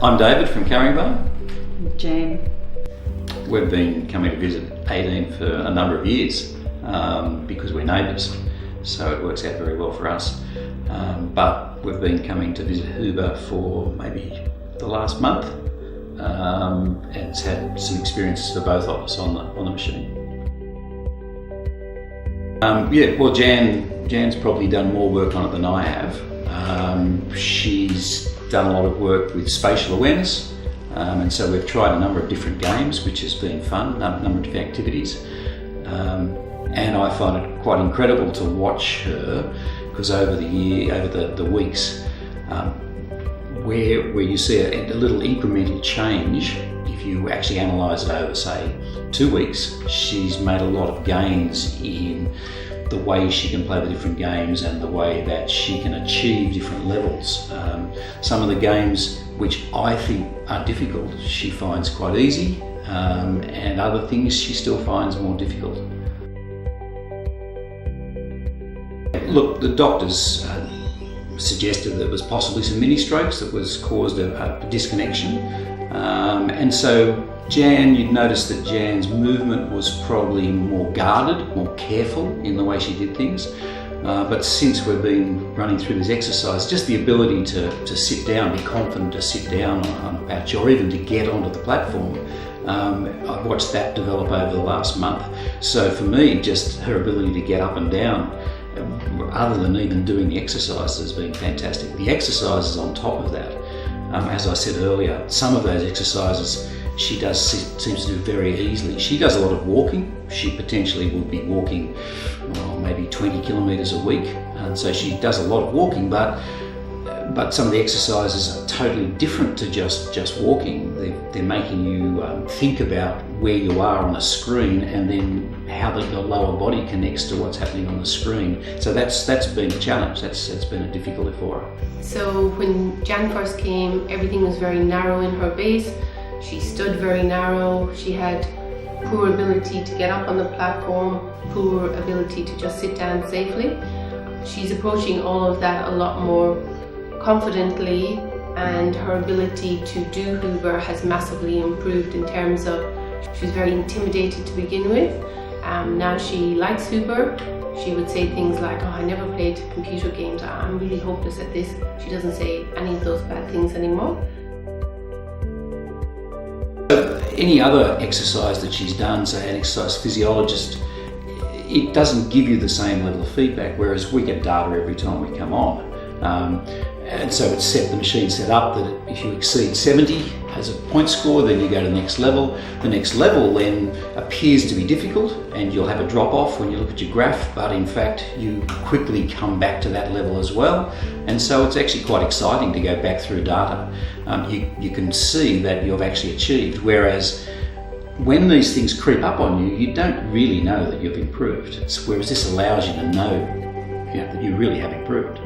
I'm David from Carringbar. Jane. We've been coming to visit Aideen for a number of years because we're neighbours, so it works out very well for us. But we've been coming to visit HUBER for maybe the last month, and it's had some experiences for both of us on the machine. Jan's probably done more work on it than I have. She's done a lot of work with spatial awareness, and so we've tried a number of different games, which has been fun, a number of different activities. And I find it quite incredible to watch her, because over the weeks, where you see a little incremental change, if you actually analyse it over, say, 2 weeks, she's made a lot of gains in the way she can play the different games and the way that she can achieve different levels. Some of the games which I think are difficult, she finds quite easy, and other things she still finds more difficult. Look, the doctors suggested that there was possibly some mini strokes that was caused a disconnection, and so you'd notice that Jan's movement was probably more guarded, more careful in the way she did things. But since we've been running through this exercise, just the ability to sit down, be confident to sit down on a patch, or even to get onto the platform, I've watched that develop over the last month. So for me, just her ability to get up and down, other than even doing the exercise, has been fantastic. The exercises on top of that, as I said earlier, some of those exercises she seems to do very easily. She does a lot of walking. She potentially would be walking maybe 20 kilometres a week, and so she does a lot of walking, but some of the exercises are totally different to just walking. They're making you think about where you are on a screen, and then how your lower body connects to what's happening on the screen. So that's been a challenge. That's been a difficulty for her. So when Jan first came, everything was very narrow in her base. She stood very narrow. She had poor ability to get up on the platform, poor ability to just sit down safely. She's approaching all of that a lot more confidently, and her ability to do HUBER has massively improved in terms of, she was very intimidated to begin with. Now she likes HUBER. She would say things like, "Oh, I never played computer games. I'm really hopeless at this." She doesn't say any of those bad things anymore. Any other exercise that she's done, say an exercise physiologist, it doesn't give you the same level of feedback, whereas we get data every time we come on. And so it's the machine's set up that if you exceed 70 as a point score, then you go to the next level. The next level then appears to be difficult, and you'll have a drop off when you look at your graph, but in fact you quickly come back to that level as well. And so it's actually quite exciting to go back through data. You can see that you've actually achieved, whereas when these things creep up on you, you don't really know that you've improved. Whereas this allows you to know that you really have improved.